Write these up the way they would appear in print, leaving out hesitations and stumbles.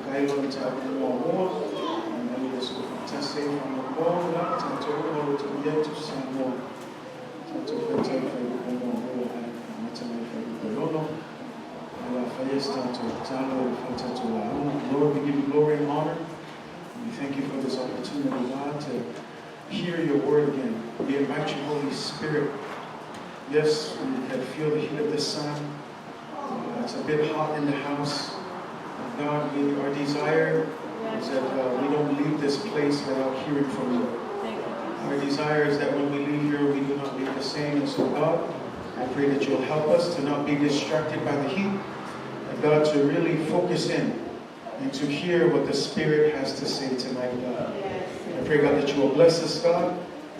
Haggai Taumua, and then this fantastic from the ball, Taumua to get to Samoa, to Faiva, Lord, we give you glory and honor. We thank you for this opportunity, God, to hear your word again. We invite you, Holy Spirit. Yes, we can feel the heat of the sun. It's a bit hot in the house. God, our desire is that we don't leave this place without hearing from you. Our desire is that when we leave here, we do not leave the same. And so, God, I pray that you'll help us to not be distracted by the heat, and God, to really focus in and to hear what the Spirit has to say tonight, God. I pray, God, that you will bless us, God.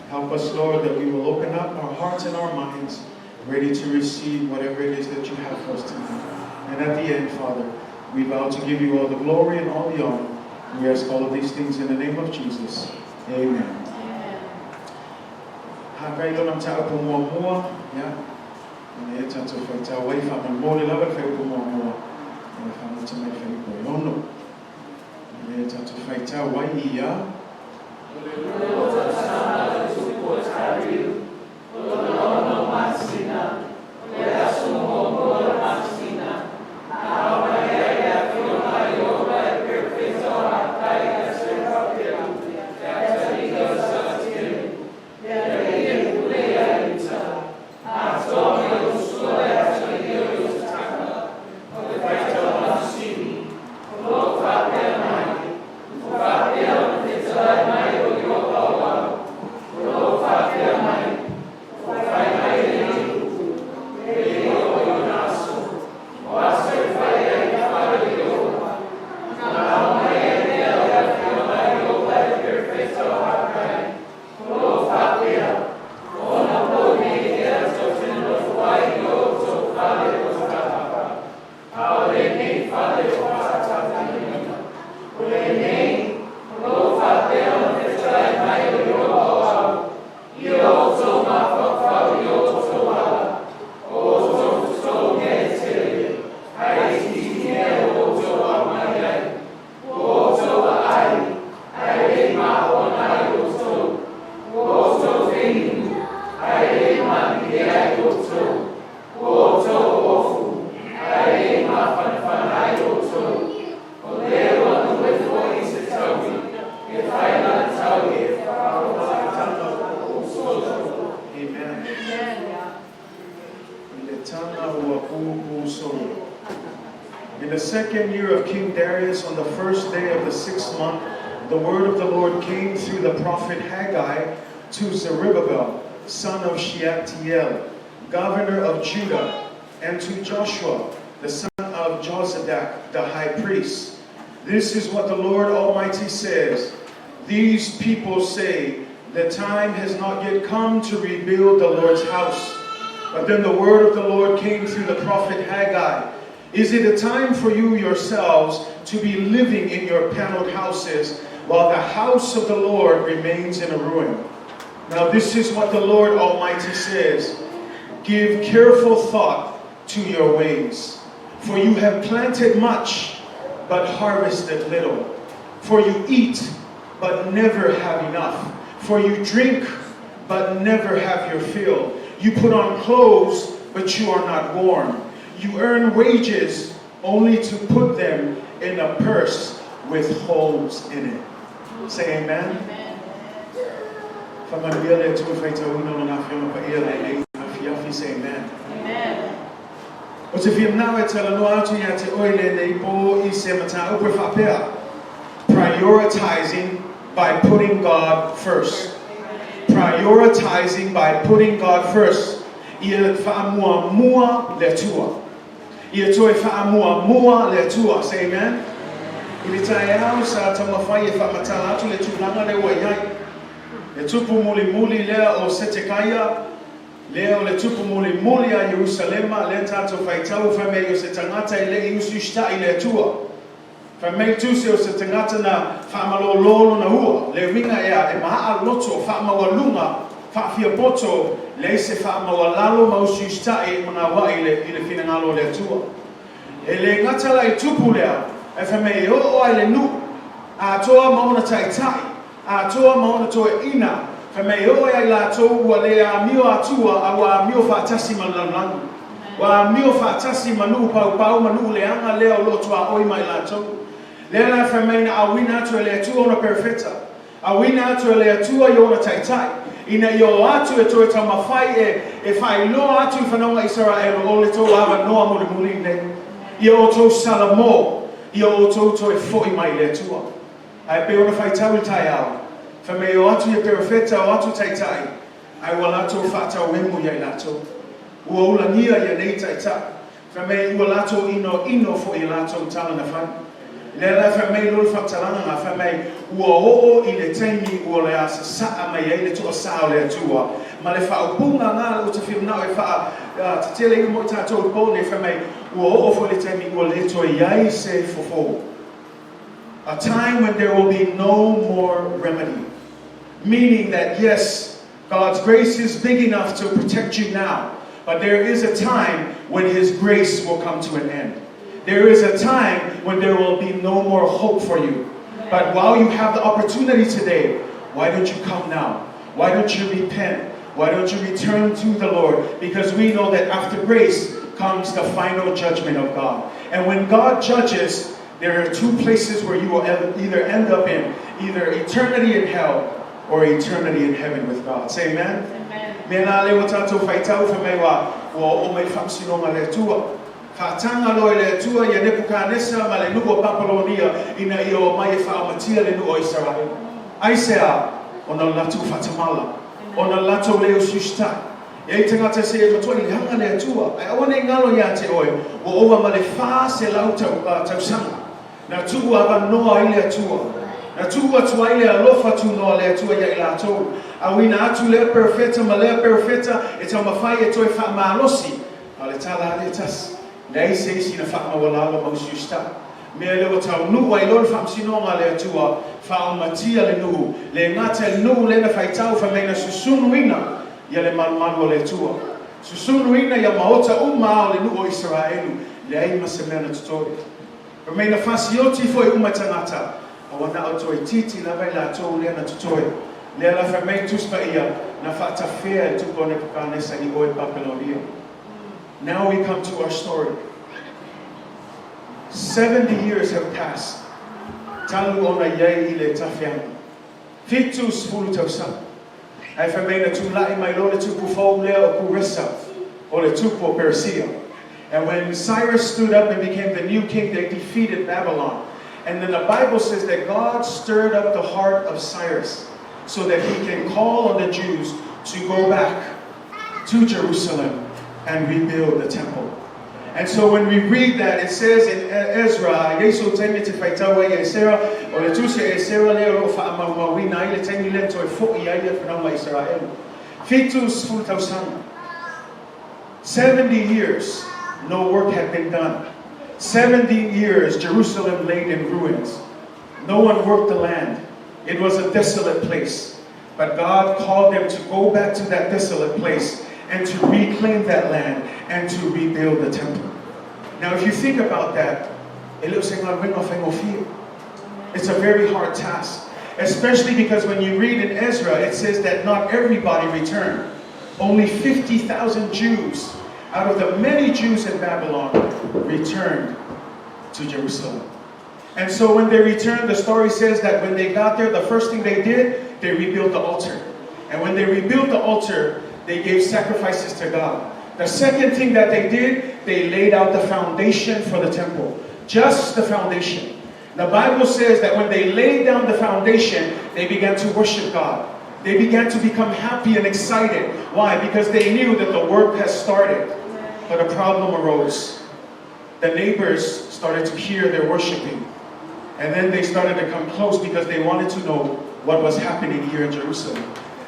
Help us, Lord, that we will open up our hearts and our minds, ready to receive whatever it is that you have for us tonight. And at the end, Father, we vow to give you all the glory and all the honor. We ask all of these things in the name of Jesus. Amen. Haggai Taumua, yeah. And it's to fight away from the more level for more. And from to make for no. And it's to fight away, yeah. In the second year of King Darius, on the first day of the 6th month, the word of the Lord came through the prophet Haggai to Zerubbabel, son of Shealtiel, governor of Judah, and to Joshua, the son of Jozadak, the high priest. This is what the Lord Almighty says. These people say, the time has not yet come to rebuild the Lord's house. But then the word of the Lord came through the prophet Haggai. Is it a time for you yourselves to be living in your paneled houses while the house of the Lord remains in a ruin? Now this is what the Lord Almighty says. Give careful thought to your ways. For you have planted much, but harvested little. For you eat, but never have enough. For you drink, but never have your fill. You put on clothes, but you are not warm. You earn wages only to put them in a purse with holes in it. Say amen. Say amen. Prioritizing by putting God first. Prioritizing by putting God first. Say amen. Leo le tupu muli muli a Jerusalema le tato faitau fameyo se tangata ile iusushta ile Atua. Famei tusio se tangata na famalo lolo na hua le ringa ya e maha loto fama walunga fa fia boto le se fama walalo mausushta e mana wa ile finangalo le Atua. Ele ngata la tupu lea FMA o ai le nu Atua mauna tai tai Atua mauna toe ina FMA o ai la to wa le a mio Atua awa mio fatasi malalangu wa mio fatasi manu pau manu le anga leo lo tua oi mai la to le la FMA na awina to le tu ona perfecta awina to le tu ona tai tai ina yo atu e to tama fai e fai lo atu fanonga Israel o le to ava no mo le muline yo to salamo yo to e foi mai le tua ai pe ona fai tau tai au fa me yo atu e perfecta o atu tai tai ai wala to fata o memo ya la to o la nia ya nei tai tai fa me wala to ino fo i la to tala na fa le la fa me lo fatalanga na fa me o i le taimi o le asa sa mai e le to sa le tua ma le fa punga nga o te firna e fa te tele mo ta to po le fa me o fo le taimi o le to yai se fofo a time when there will be no more remedy, meaning that yes, God's grace is big enough to protect you now, but there is a time when His grace will come to an end. There is a time when there will be no more hope for you. But while you have the opportunity today, why don't you come now? Why don't you repent? Why don't you return to the Lord? Because we know that after grace comes the final judgment of God. And when God judges, there are two places where you will either end up in, either eternity in hell or eternity in heaven with God. Say amen? Amen. Fatanga lo le tua ya Nebuchadnezzar ma le nuo Babilonia ina io mai fa matia le nuo Israel. Aisea ona latu fatamala ona latu le ususta. E tenga te se ma toi hanga le tua. Ai ona ngalo ya te oi o ova ma le fa se lauta tau sanga. Na tu ava no ile tua. Na tu atu ile alofa tu no le tua ya ila to. Awina atu le perfecta ma le perfecta e tama fai e toi fa malosi. Ale tala le tas. Nei se si na fa wala lo mo justa me le tau nu ai lo fa sino nga le tua fa matia le nu le ngata nu le na fa tau fa me na susunuina ya le man le tua susunuina ya maota uma le nu o Israel le ai masemena tutori pa me na fa sioti foi uma tangata awana auto titi la vai la to le na tutori le la fa me tus pa ia na fa ta fe tu kone pa nesa ni oi Babilonia. Now we come to our story. 70 years have passed. Talu ona yai ile tafiang. Fitus fulutausa. Ai famena tu lai mai lole tu pufo leo kuresa. Ole tu po Persia. And when Cyrus stood up and became the new king, they defeated Babylon. And then the Bible says that God stirred up the heart of Cyrus so that he can call on the Jews to go back to Jerusalem and rebuild the temple. And so when we read that, it says in Ezra, Yesu temi te faitawa e Sarah, o le tuse e Sarah le ro fa mawina ile temi le to fo ia ia fa na Israel. Fitus fultausan. 70 years no work had been done. 70 years Jerusalem laid in ruins. No one worked the land. It was a desolate place. But God called them to go back to that desolate place and to reclaim that land and to rebuild the temple. Now, if you think about that, it's a very hard task, especially because when you read in Ezra, it says that not everybody returned. Only 50,000 Jews out of the many Jews in Babylon returned to Jerusalem. And so when they returned, the story says that when they got there, the first thing they did, they rebuilt the altar. And when they rebuilt the altar, they gave sacrifices to God. The second thing that they did, they laid out the foundation for the temple. Just the foundation. The Bible says that when they laid down the foundation, they began to worship God. They began to become happy and excited. Why? Because they knew that the work has started. But a problem arose. The neighbors started to hear their worshiping. And then they started to come close because they wanted to know what was happening here in Jerusalem.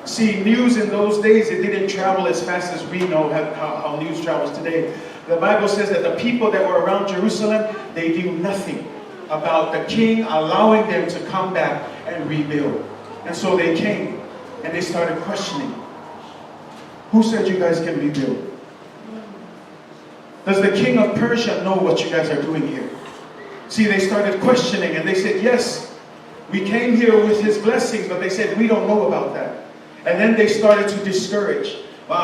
See, news in those days, it didn't travel as fast as we know how news travels today. The Bible says that the people that were around Jerusalem, they knew nothing about the king allowing them to come back and rebuild. And so they came and they started questioning. Who said you guys can rebuild? Does the king of Persia know what you guys are doing here? See, they started questioning and they said, yes, we came here with his blessings, but they said, we don't know about that. And then they started to discourage. The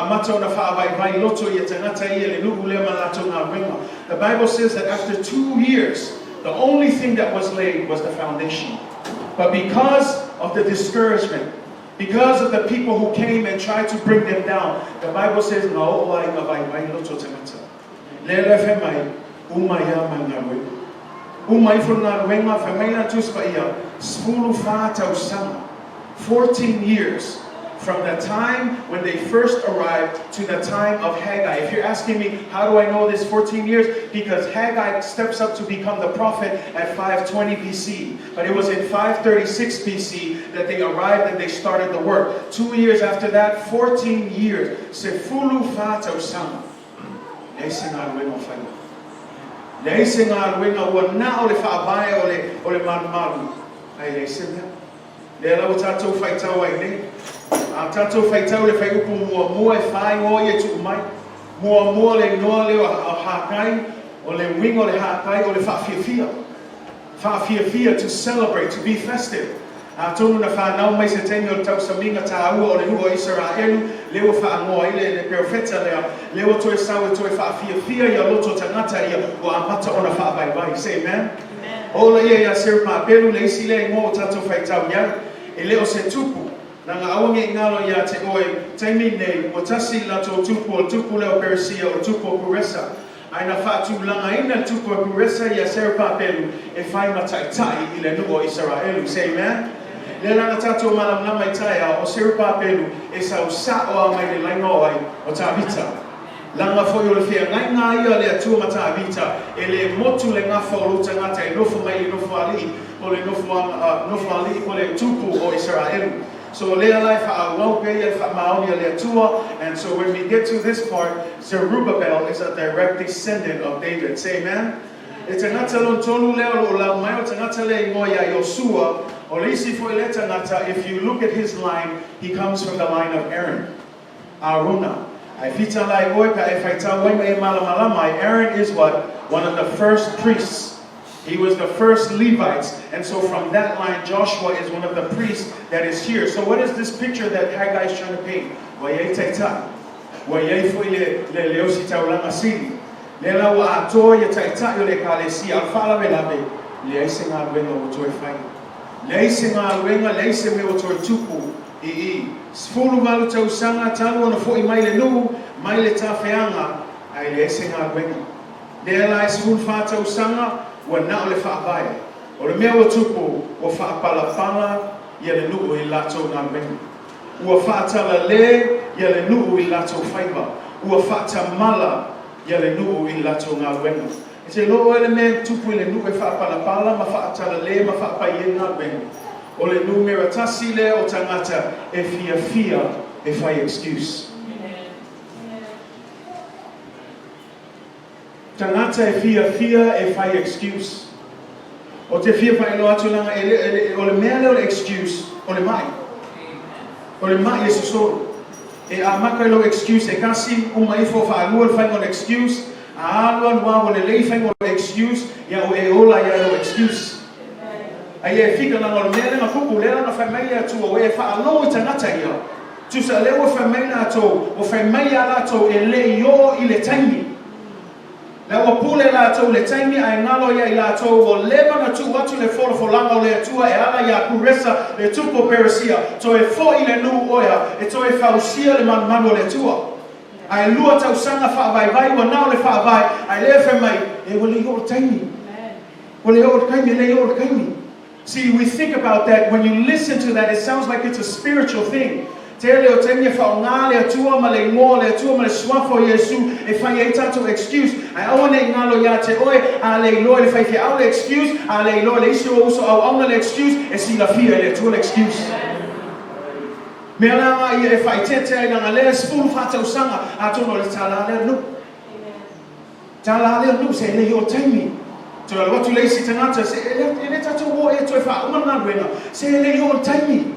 Bible says that after 2 years, the only thing that was laid was the foundation. But because of the discouragement, because of the people who came and tried to bring them down, the Bible says, no, Umay fulna wenga famela tuspaia spulu fata usama. 14 years from the time when they first arrived to the time of Haggai. If you're asking me, how do I know this 14 years? Because Haggai steps up to become the prophet at 520 BC. But it was in 536 BC that they arrived and they started the work. 2 years after that, 14 years. Sefulu fata usama. Leising al winga wa na ole fa bae ole malu. Ai leising ya. Le la tato faita wa ile. A tato faita ole fa upu mua e fai o ye tu mai. Mua le no le Hakai ole winga ole Hakai ole fa fia. Fa fia to celebrate, to be festive. Tonu na fa nau mai se tenyo tau saminga ta ua o le hua Israelu lewa fa angoa ile le profeta lea lewa toe sawe toe fa fia ya loto tangata ia o amata ona fa bai. Say amen. Ola ia ya sirpa pelu le isi le ngo tato faitau ya e leo se tupu na nga awange ngalo ya te oe taimi nei o tasi lato tupu leo persia o tupu puresa. Aina fatu langa ina tupu puresa ya sirpa pelu e Faiva tai ile nuo Israelu. Say amen. Le lana tato malam na mai taia o sirpa pelu e sa usa o mai le laingo ai o tabita. Langa foi o le fia ngai ia le atua mata vita e le motu le ngafa o luta ngata e nofo mai le nofo ali o le nofo ali o le tupu o Israelu. So le alai fa awau pe ia fa maoni le atua, and so when we get to this part, Zerubbabel is a direct descendant of David. Say amen. It's a natalon tonu leo o la mai o natale ngoya Yosua. If you look at his line, he comes from the line of Aaron. Aruna. Aaron is what? One of the first priests. He was the first Levites. And so from that line, Joshua is one of the priests that is here. So what is this picture that Haggai is trying to paint? Leise ngā wenga, leise me o toi tupu i. Sfulu malu tau sanga, tanu ana fo I mai le nuhu, mai le tawhianga, ai leise ngā wenga. Lea lai sfulu wha tau sanga, wa na o le whaabae. O le mea o tupu, o whaapalapanga, ia le nuhu I lato ngā wenga. Ua whaatala le, ia le nuhu I lato Faiva. Ua whaatamala, ia le nuhu I lato ngā wenga. Se lo ele me tupu le nuke fa pala ma fa tala le ma fa pa yenga ben o le numero tasi le o tangata e fia e fai excuse tangata e fia e fai excuse o te fia fai lo atu langa o le mea le excuse o le mai e so e a maka lo excuse e kasi mai fo fa alua fai on excuse Aluan wa le leifeng o excuse ya o e ola ya no excuse. Ai e fika na o mele na kupu le na família tu o e fa alo tangata ia. Tu sa le o família to o família la to e le yo I le taimi. La o pule la to le taimi ai ngalo ya I la to o leva na tu watu le folo langa o le tua e ala ya kuresa le tupo persia to e fo I le nu oia e to e fausia le man le tua. Ai lua tau sanga whaavai wa nao le whaavai ai lea whe mai e wale I o taimi wale o taimi le o taimi. See, we think about that when you listen to that, it sounds like it's a spiritual thing. Te leo taimi whaonga le atua ma le ngō le atua ma le swafo Yesu e whai e tato excuse ai awane I ngalo ya te oe a le loe le whai whi au le excuse a le loe le isi o uso au auna le excuse e si la fia le atua le excuse. Mea langa I e whai tete ai nanga lea spulu whatau sanga a tono le tala lea nu. Tala lea nu se le o taimi. Tō le watu leisi tangata se e le tato wo e toi wha umana ruenga se le o taimi.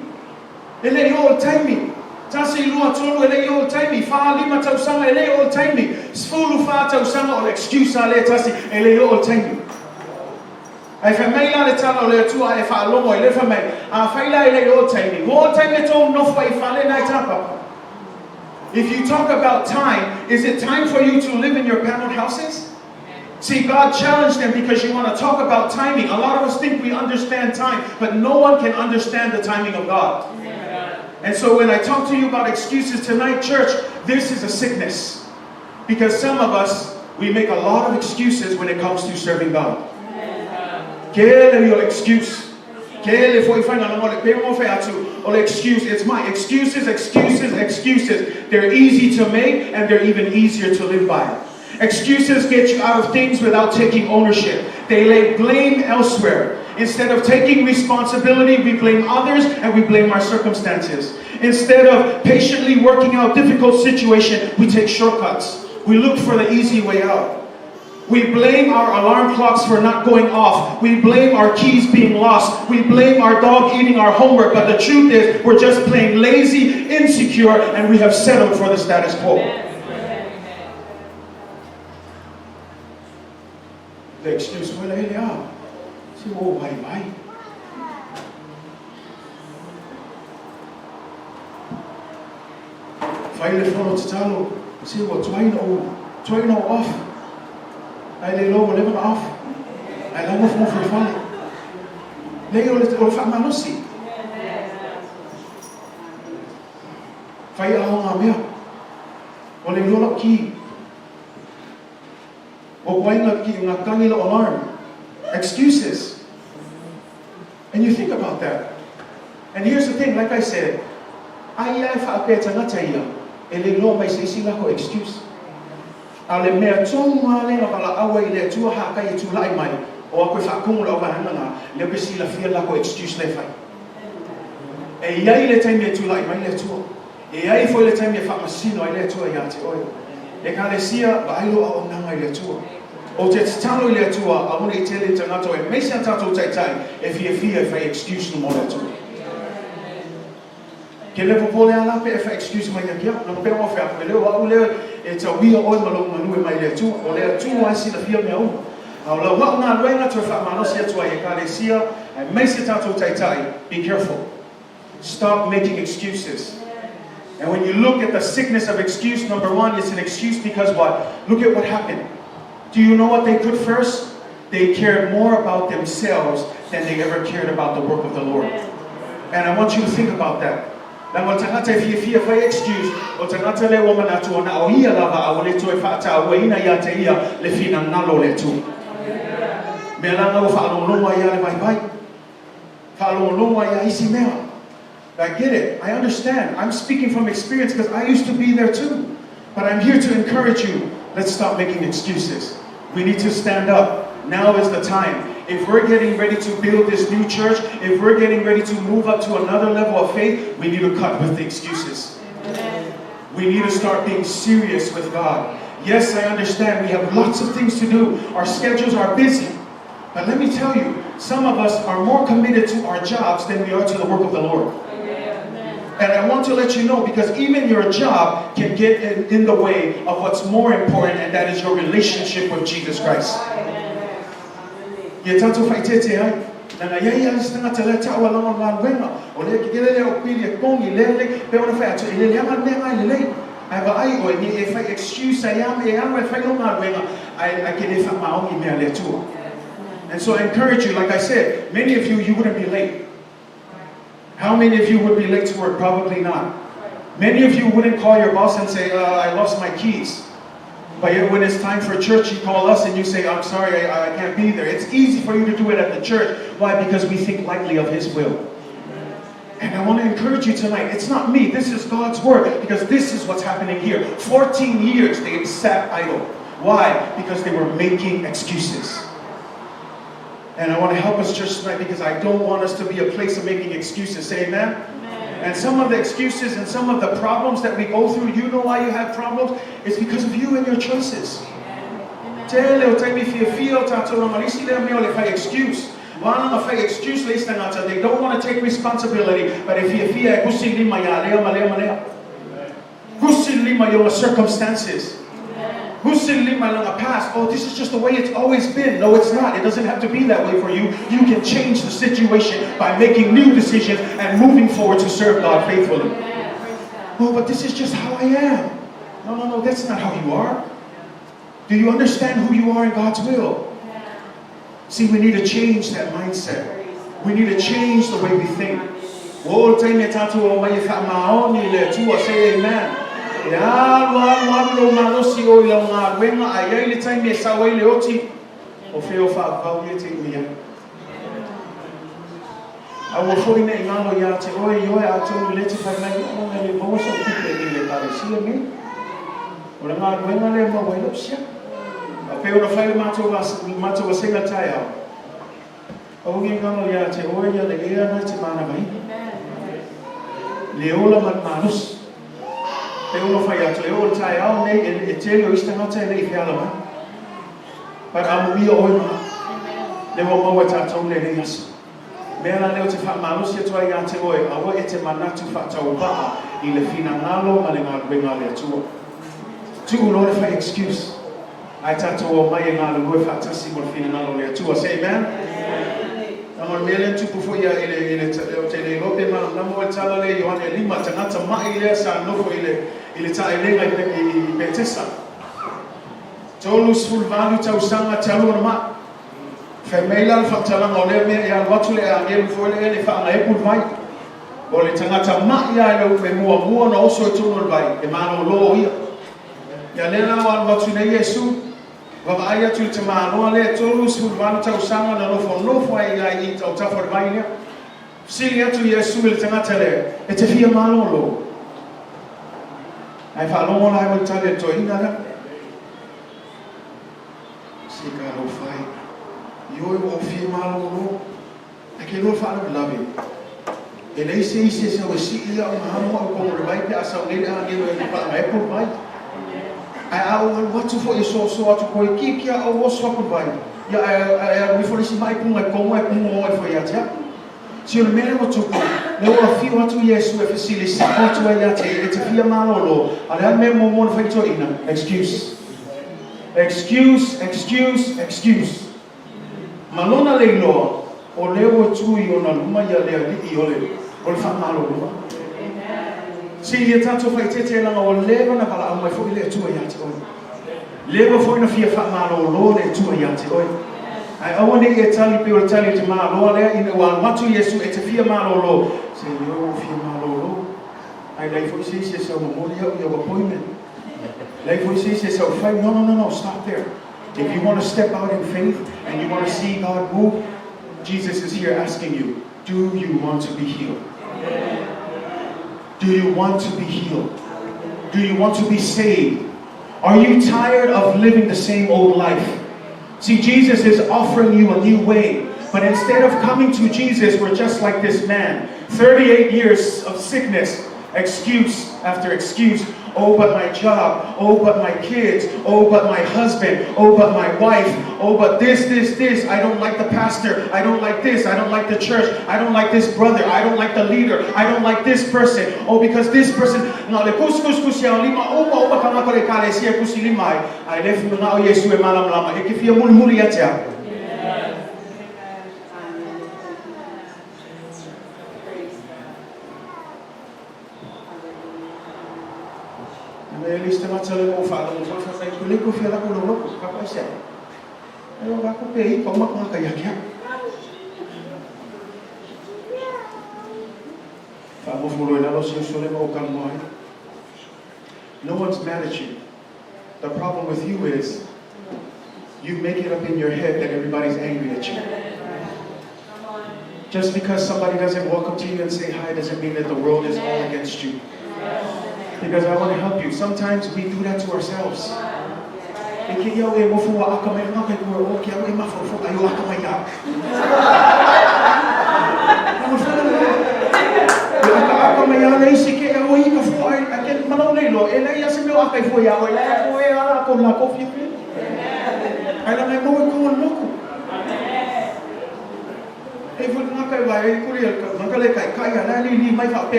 E le o taimi. Tasi lua tonu e le o taimi. Wha lima tau sanga e le o taimi. Spulu whatau sanga o le excuse a le tasi e le o taimi. I family le talo le tua e fa longo le family. A faila le o tiny. Wo tiny to no fa ifale na tapa. If you talk about time, is it time for you to live in your paneled houses? See, God challenged them because you want to talk about timing. A lot of us think we understand time, but no one can understand the timing of God. And so when I talk to you about excuses tonight, church, this is a sickness. Because some of us, we make a lot of excuses when it comes to serving God. Quelle est your excuse? Quelle est your excuse? It's my excuses, excuses, excuses. They're easy to make and they're even easier to live by. Excuses get you out of things without taking ownership. They lay blame elsewhere. Instead of taking responsibility, we blame others and we blame our circumstances. Instead of patiently working out difficult situations, we take shortcuts. We look for the easy way out. We blame our alarm clocks for not going off. We blame our keys being lost. We blame our dog eating our homework. But the truth is, we're just plain lazy, insecure, and we have settled for the status quo. The excuse, well, here they are. Say, oh, why? Faiva follow to talo. Say, well, try no off. I lay low, living off. I love off more for fun. Lay all the family. Faiva hong amia. Or lay low key. Or why not give a tiny little alarm? Excuses. And you think about that. And here's the thing, like I said, I have a better nataya. And they know my excuse. Ale mea tonga le ngapala awa ile tua Hakai tu lai mai o koe whakungula o mahanga le koe sila fia lako excuse le fai. E iai le taimi tu lai mai le tua. E iai foi le taimi e whamasino ai le tua ia te oe. E ka le sia bailo a o nanga i le tua. O te talo i le tua a mune i tele tangato e meisa tatou taitai e fia e fai excuse no mo le tua. Ke lepo pole ala pe e wha excuse mai a kia. No pe o wha pe leo au leo e ta wia oi malong manu e mai le tu. O lea tu ai si la fia mea u. Au la wau ngā luenga tu e wha mano si atua e ka le sia. Ai mai se tatou taitai. Be careful. Stop making excuses. And when you look at the sickness of excuse, number one, it's an excuse because what? Look at what happened. Do you know what they put first? They cared more about themselves than they ever cared about the work of the Lord. And I want you to think about that. Now, when tangata fia fai excuse, o tangata le woman atu na o ia lava a le tu e fata o ina ia te ia le fina nalo le tu. Me langa o fa lo longa ia le mai pai. Fa lo longa ia isi mea. I get it. I understand. I'm speaking from experience because I used to be there too. But I'm here to encourage you. Let's stop making excuses. We need to stand up. Now is the time. If we're getting ready to build this new church, if we're getting ready to move up to another level of faith, we need to cut with the excuses. We need to start being serious with God. Yes, I understand we have lots of things to do. Our schedules are busy. But let me tell you, some of us are more committed to our jobs than we are to the work of the Lord. And I want to let you know, because even your job can get in the way of what's more important, and that is your relationship with Jesus Christ. Ye tanto faitete ai na ia ia stanga tele ta wala ma wenga o le ki le o pili kongi le pe ona fa atu le anga me ai le ai va ai o ni e fa excuse ai am e am fa no ma wenga ai ke le fa ma o me le tu. And so I encourage you, like I said, many of you wouldn't be late. How many of you would be late to work? Probably not. Many of you wouldn't call your boss and say, I lost my keys. But yet when it's time for church, you call us and you say, I'm sorry, I can't be there. It's easy for you to do it at the church. Why? Because we think lightly of His will. And I want to encourage you tonight, it's not me, this is God's word, because this is what's happening here. 14 years they sat idle. Why? Because they were making excuses. And I want to help us church tonight, because I don't want us to be a place of making excuses. Say amen? And some of the excuses and some of the problems that we go through, you know why you have problems? It's because of you and your choices. They don't want to take responsibility, but if you circumstances. past. Oh, this is just the way it's always been. No, it's not. It doesn't have to be that way for you. You can change the situation by making new decisions and moving forward to serve God faithfully. Oh, but this is just how I am. No, that's not how you are. Do you understand who you are in God's will? See, we need to change that mindset. We need to change the way we think. Say amen. Excuse. I tato o mai ngalo go fatasi mo fina ngalo le Atua. Say amen. Amor mele tu pufo ya ile tele lope ma na mo tala le Yohane lima tangata mai ile sa no fo ile ta ile ngai betesa. Tolus full value ta usanga talo ma. Femela fa tala ngole me ya watu le angel fo le fa ngai pul mai. Ole tangata mai ya le me mo na oso tuno vai e mano lo ia. Ya lela wan watu ne Yesu. Wa aya tu te mano le tolus full value ta usanga na no fo ai i ta ta for vai ne. Sili atu Yesu le tangata le e te fia malo lo. Ai fa lo mo la mo tale to ina la. Sika lo fai. Yo o fia malo lo. I can no fa no love it. Ele se se si ia o hamo ko mo vai pe asa le a ngi no pa mai po vai. Ai watu fo iso so watu ko ki o so ko vai. Ya ai mi fo si mai ko mai ko mai ko mo fo ya tia. Si o mele mo tuku, le o fi watu Yesu e fasili si watu ya te e te fia malolo. Ala me mo mo fa to ina. Excuse. Malona le lo o le o tu i ona luma ya le i ole. O fa malolo. Si ye tato fa tete langa o leva na kala amai fo ile tu ya te oi. Leva fo ina fia fa malolo le tu ya te oi. Ai awone e tali pe o tali te malolo le ina wa watu Yesu e te fia malolo. Se yo fia malolo. Ai dai fo si so mo ya o appointment. Dai fo si so fai no, stop there. If you want to step out in faith and you want to see God move, Jesus is here asking you, do you want to be healed? Do you want to be healed? Do you want to be saved? Are you tired of living the same old life? See, Jesus is offering you a new way. But instead of coming to Jesus, we're just like this man. 38 years of sickness, excuse after excuse. Oh, but my job. Oh, but my kids. Oh, but my husband. Oh, but my wife. Oh, but this. I don't like the pastor. I don't like this. I don't like the church. I don't like this brother. I don't like the leader. I don't like this person. Oh, because this person. No, le kus ya lima. Oh, kama kore kale siya kusi lima. Ai lefu na o Yesu e malam lama. E kifia muli ya tia. Lista matale mo fa mo fa fa ko le ko fia la ko lo ko ka pa sia. Ayo ba ko pe ko ma ka ya kya. Fa mo fu lo na lo si so le mo kan mo. No one's mad at you. The problem with you is you make it up in your head that everybody's angry at you. Just because somebody doesn't walk up to you and say hi doesn't mean that the world is all against you. Because I want to help you. Sometimes we do that to ourselves.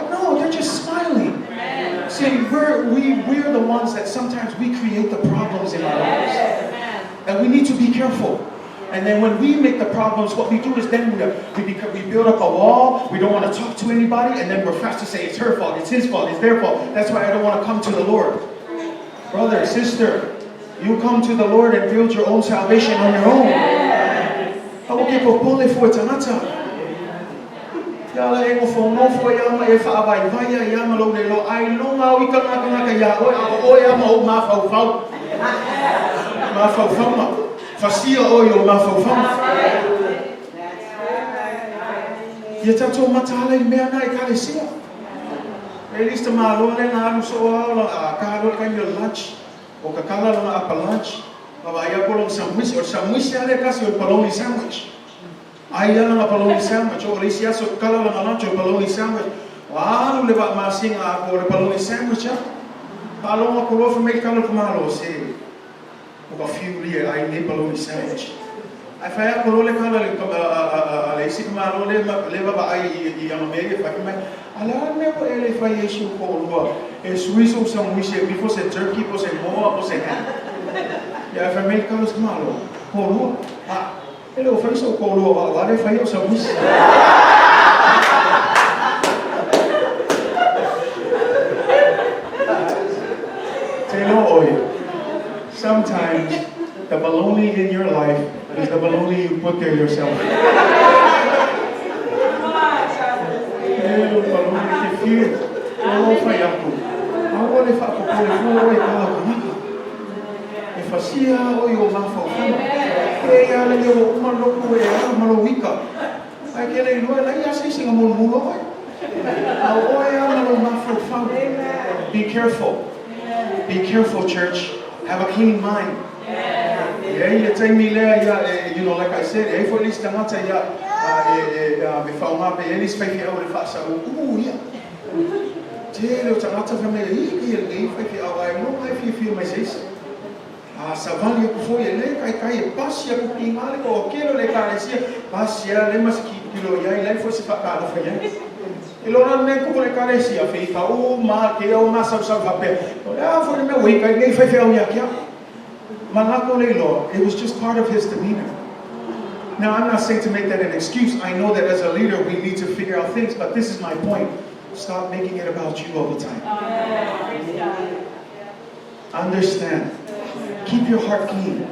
No, they're just smiling. See, we're the ones that sometimes we create the problems in our lives. And we need to be careful. And then when we make the problems, what we do is then we build up a wall. We don't want to talk to anybody. And then we're fast to say it's her fault, it's his fault, it's their fault. That's why I don't want to come to the Lord. Brother, sister, you come to the Lord and build your own salvation on your own. I will keep a bullet for it another. I Fasia oyo mafofama. Yetato matala imena ikalesia. Elista malo le nganu so kahalo kanyo lunch o kakala na apa lunch. Baba ya polong sandwich or sandwich ale kasi o polong sandwich. Aya na polong sandwich o lisia so kala na lunch o polong sandwich. Wa le ba masinga ko polong sandwich. Paloma ko for me kala kumalo se. A few years, I need bologna sandwich. I find bologna color like six malo leva by Yamamega. I never if I issue for a Swiss or some wish before say turkey was a more was a hand. Yeah, if I make colors malo, Polo. Hello, first of Polo, what if I use some wish? Taylor oil. Sometimes the baloney in your life is the baloney you put there yourself. If I see how you be careful. Be careful, church. Have a clean mind. Yeah, you take me there, you know, like I said, for this tangata before my baby, faith out of us. Oh, yeah. Tell tangata from me, I know I feel my sis. Savali before you lake, I pass your cooking, or kilo like I see, pass ya, they must keep kilo, ya, life was a father for you. Ilona nem como carecia feita o mar que é o nosso salvapé. Olha, foi meu week, I gave faith out here. Malako lelo, it was just part of his demeanor. Now, I'm not saying to make that an excuse. I know that as a leader, we need to figure out things, but this is my point. Stop making it about you all the time. Understand. Keep your heart clean.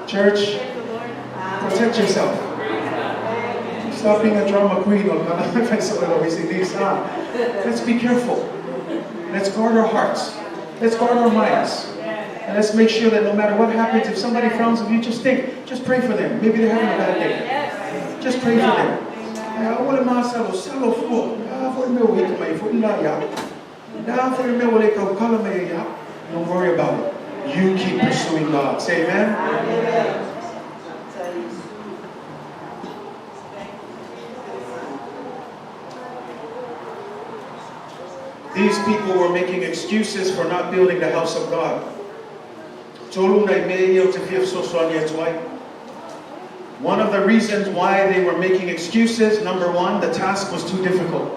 Church, protect yourself. Stop being a drama queen or let's be careful. Let's guard our hearts. Let's guard our minds. And let's make sure that no matter what happens, if somebody frowns at you, just pray for them. Maybe they're having a bad day. Just pray for them. Don't worry about it. You keep pursuing God. Say amen. These people were making excuses for not building the house of God. One of the reasons why they were making excuses, number one, the task was too difficult.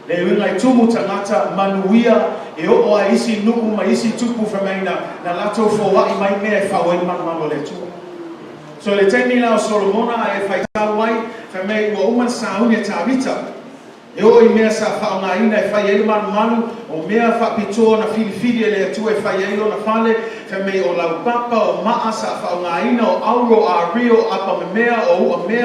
They were like tumutangata manuia o isi nuku ma isi tupu famaina na lato fo wa mai me fa wa man letu. So le temi na Solomona ai fa tawai fa me wo uma sauni tabita. Yo I me sa fa na ina fa ye manu o me fa pito na filifidi le tu e fa ye na fale fa me o la papa o ma sa fa na ina o auro a rio apa me o me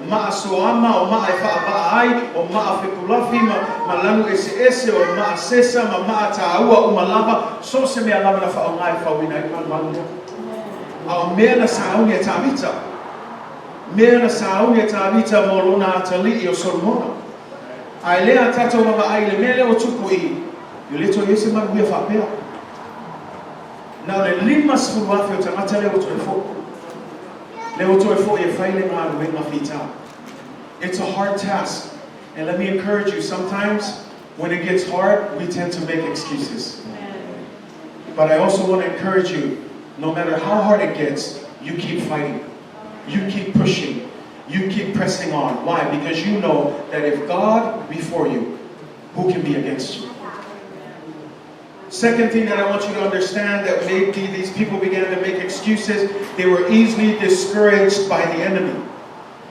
ma soama o ma fa ba ai o ma fekulafi ma lanu esse o ma sesa ma taua o malava so se me alava na fa ngai fa wina manu a me na sauni tabita mo lona tali o Solomona. I Ai lea tatou mama ai le mele o tuku I. Yo le to yese ma wia whapea. Now le lima sifuru afe o tangata le o to e fo. Le o to e fo e whaile ngā ruenga whita. It's a hard task. And let me encourage you, sometimes when it gets hard, we tend to make excuses. But I also want to encourage you, no matter how hard it gets, you keep fighting. You keep pushing. You keep pressing on. Why? Because you know that if God before you, who can be against you? Second thing that I want you to understand, that maybe these people began to make excuses, they were easily discouraged by the enemy.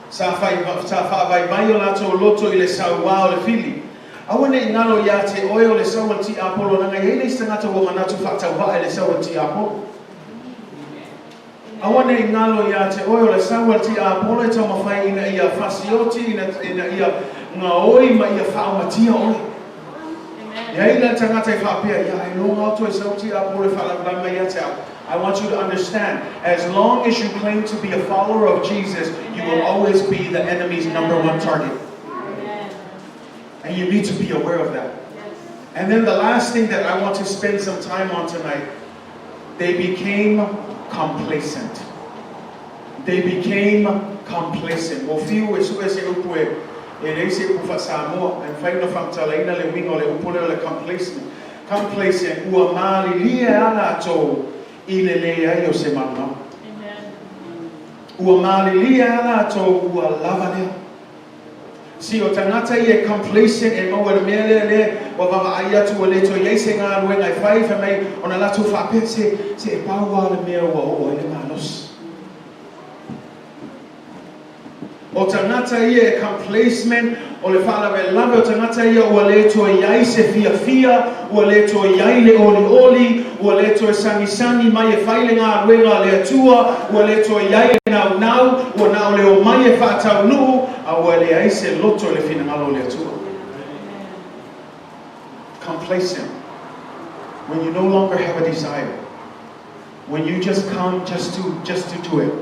Sa Faiva mai o lato loto I le sauwa o le fili. Awane ingalo ya te oio le sawa ti apolo na ngai hele stangata wo manatu whakatauha le sawa ti apolo. Awane ingalo ya te oio le sawa ti apolo e tau mawhai ina ia fasioti ina ia ngā oi ma ia whaamatia oi. Ia ila tangata I whapea, ia I know how to e sawa ti apolo e whalangama ia te au. I want you to understand, as long as you claim to be a follower of Jesus, you will always be the enemy's #1 target. And you need to be aware of that. And then the last thing that I want to spend some time on tonight, they became complacent. They became complacent. O fiu e su ese upu e reise ufa Samoa, and Faiva famtala ina le wingo le upule le complacent. Complacent, ua mali lia ana to ilelea yo se mama. Ua malilia ana to ua lavane. Si o tangata I e complacent e maua le mele le wa vava aia tu le to yese ngā ruenga I Faiva mai ona latu whape se e paua le mea ua o ele manos. O tangata I e complacement o le whala me lave o tangata I ua le to iai se fia fia, ua le to iai le oli oli, ua le to sangi sangi mai e whaile ngā ruenga le atua, ua le to iai le nau nau, ua nau le o mai e whaatau nuu, a ua le ai se loto le whinangalo le atua. Complacent. When you no longer have a desire. When you just come just to do it.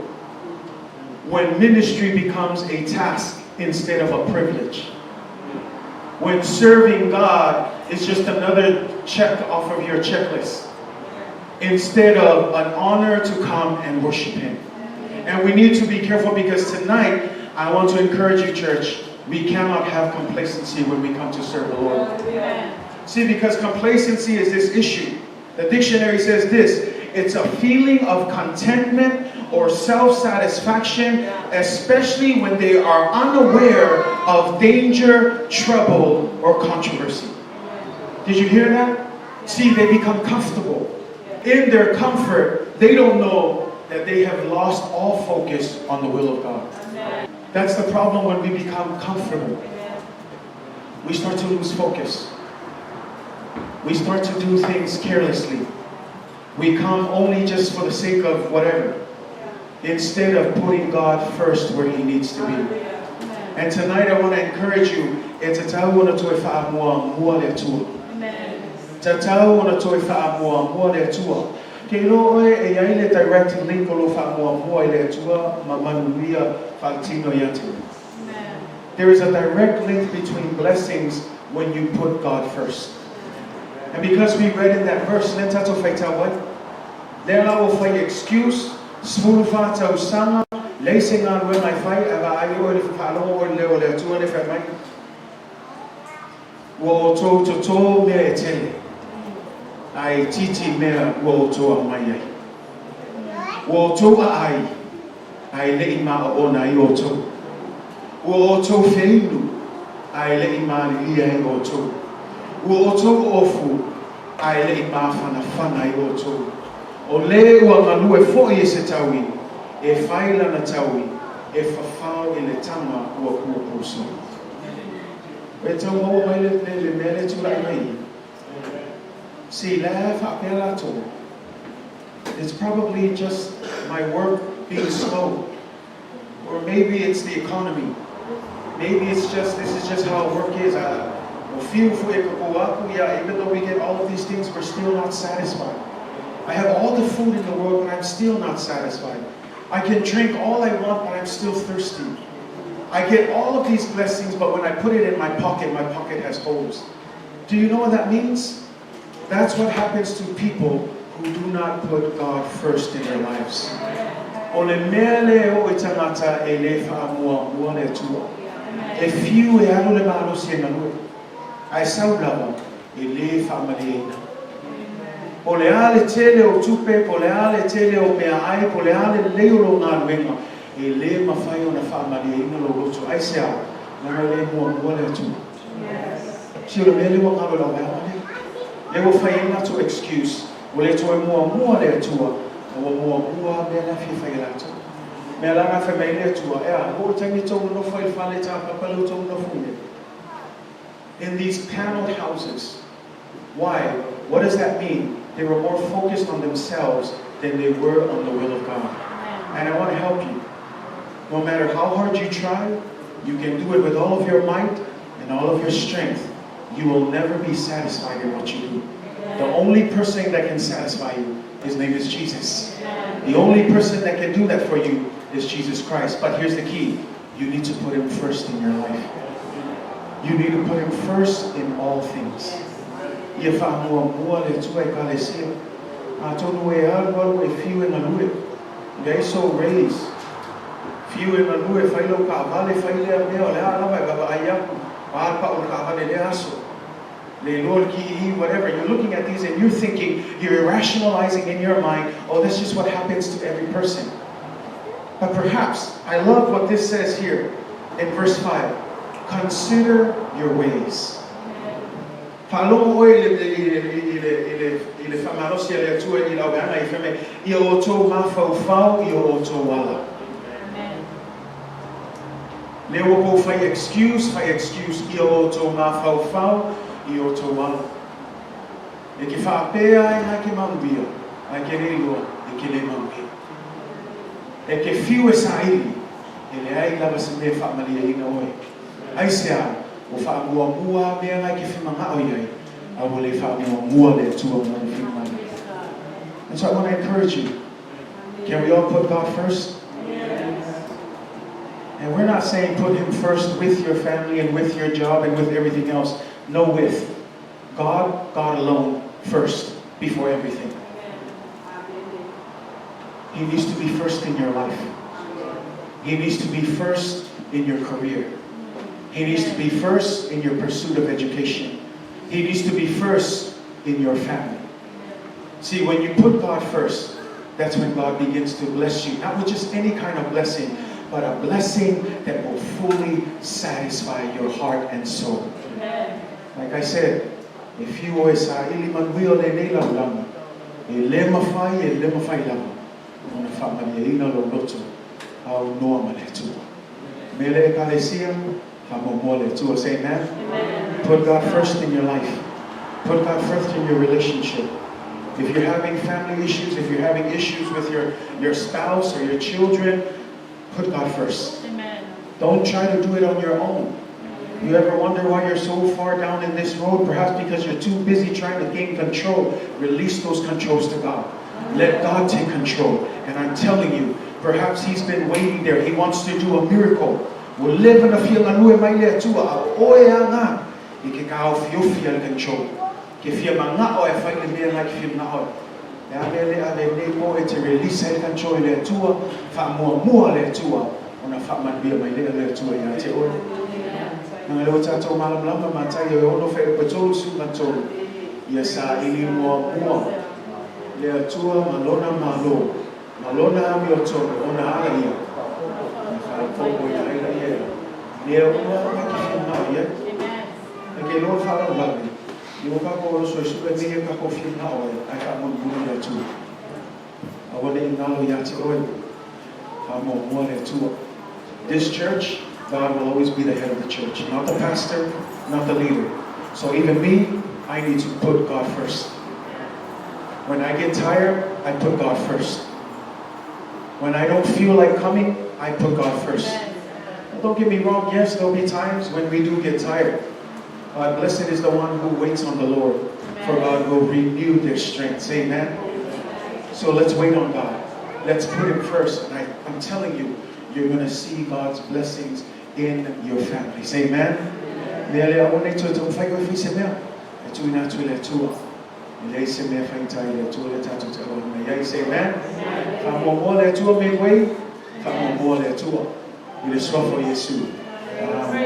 When ministry becomes a task instead of a privilege. When serving God is just another check off of your checklist, instead of an honor to come and worship Him. And we need to be careful, because tonight, I want to encourage you, church, we cannot have complacency when we come to serve the Lord. See, because complacency is this issue. The dictionary says this: it's a feeling of contentment or self-satisfaction, especially when they are unaware of danger, trouble, or controversy. Did you hear that? See, they become comfortable. In their comfort, they don't know that they have lost all focus on the will of God. That's the problem when we become comfortable. We start to lose focus. We start to do things carelessly. We come only just for the sake of whatever, instead of putting God first where He needs to be. And tonight I want to encourage you, it's a tau ona toi whaamua mua le atua. Te tau ona toi whaamua mua le atua. Ke ilo oe e ai le direct link o lo whaamua mua le atua ma manuia whaatino yatu. There is a direct link between blessings when you put God first. And because we read in that verse, le tato whai tawai, le la o whai excuse, smulu wha tau sanga, leise ngā rue mai whai, ava ai o le whaalongo o leo le atua le whai mai. Wa o tō to tō mea e tele, ai titi mea wa o tō a mai ai. Wa o tō a ai le I maa o na I o tō. Wa o tō whinu, ai le I maa li ia o tō. Ua o tō ofu, ai le I maa whana I o tō. O le ua manu e fōi e se taui, e whaila na taui, e whawhao I le tama ua kua kūso. E tau maua mai le mele tu lai mai. Si le whapea tō. It's probably just my work being slow. Or maybe it's the economy. Maybe it's just, this is just how work is. Even though we get all of these things, we're still not satisfied. I have all the food in the world, but I'm still not satisfied. I can drink all I want, but I'm still thirsty. I get all of these blessings, but when I put it in my pocket has holes. Do you know what that means? That's what happens to people who do not put God first in their lives. If you I sound love Poleale tele o tupe, poleale tele o mea ai, poleale leo lo ngā ruenga. E le mawhai o na whaamari e ina lo roto. Ai sea, ngā le mua mua le atu. Si o le mea lewa ngā lo mea mani. Lewa whai ina to excuse. O le toi mua mua le atua. O mua mua mea na fi whai lato. Mea langa whai mei le atua. Ea, o tangi tongu no whai whale tā papalu tongu no fune. In these paneled houses. Why? What does that mean? They were more focused on themselves than they were on the will of God. And I want to help you. No matter how hard you try, you can do it with all of your might and all of your strength. You will never be satisfied in what you do. The only person that can satisfy you, his name is Jesus. The only person that can do that for you is Jesus Christ. But here's the key. You need to put him first in your life. You need to put him first in all things. Ia whaamua mua le tua e kalesia. A tonu e alwaru e fiu e nalue. They so raised. Fiu e nalue whailo ka vale whaile mea o le alawa e baba ayaku. Pāpa o ka vale le aso. Le lord ki whatever. You're looking at these and you're thinking, you're rationalizing in your mind, oh, that's just what happens to every person. But perhaps, I love what this says here in verse 5. Consider your ways. Palongo ile famarosi le tua i la bana I feme I o to mafau I o to wala. Le o po fai excuse I o to mafau I o to wala. E ki fa pe ai na ki mambia, ai ke relo e ke le mambia. E ke fiu e saili, ele ai lava se me fa malia ina oi. Ai sea o whaamua mua mea ngai ki whimanga au iai. A wole whaamua mua le tua mua le whimanga. And so I want to encourage you. Can we all put God first? Yes. And we're not saying put him first with your family and with your job and with everything else. No, with God, God alone first before everything. He needs to be first in your life. He needs to be first in your career. He needs to be first in your pursuit of education. He needs to be first in your family. See, when you put God first, that's when God begins to bless you. Not with just any kind of blessing, but a blessing that will fully satisfy your heart and soul. Like I said, if you always are ilimanuio le nei lau le mafai lava, ona whaamalia lo loto, au noa male tua. Mele ekalesia, say amen. Amen. Put God first in your life. Put God first in your relationship. If you're having family issues, if you're having issues with your spouse or your children, put God first. Amen. Don't try to do it on your own. You ever wonder why you're so far down in this road? Perhaps because you're too busy trying to gain control. Release those controls to God. Let God take control. And I'm telling you, perhaps he's been waiting there. He wants to do a miracle. Will live in a field and we might let to a oya he can go feel control. If you're not or if I can be like him now, to release that control le tua, fa more le tua, on a fat man be my little tua yate or. And I wrote to Malam Lamba Matayo, all of it, but also Mato. Yes, I any more. Le tua, Malona Malo, Malona Mioto, on the Alia. Lord Father love me. You will not go so super me a couple of now. I have one more too. I want to know Yati oil. I'm one or two. This church, God will always be the head of the church, not the pastor, not the leader. So even me, I need to put God first. When I get tired, I put God first. When I don't feel like coming, I put God first. Don't get me wrong, yes, there'll be times when we do get tired. Blessed is the one who waits on the Lord, for God will renew their strength. Amen. So let's wait on God. Let's put him first. And I'm telling you, you're going to see God's blessings in your families. Amen. Amen. Midway.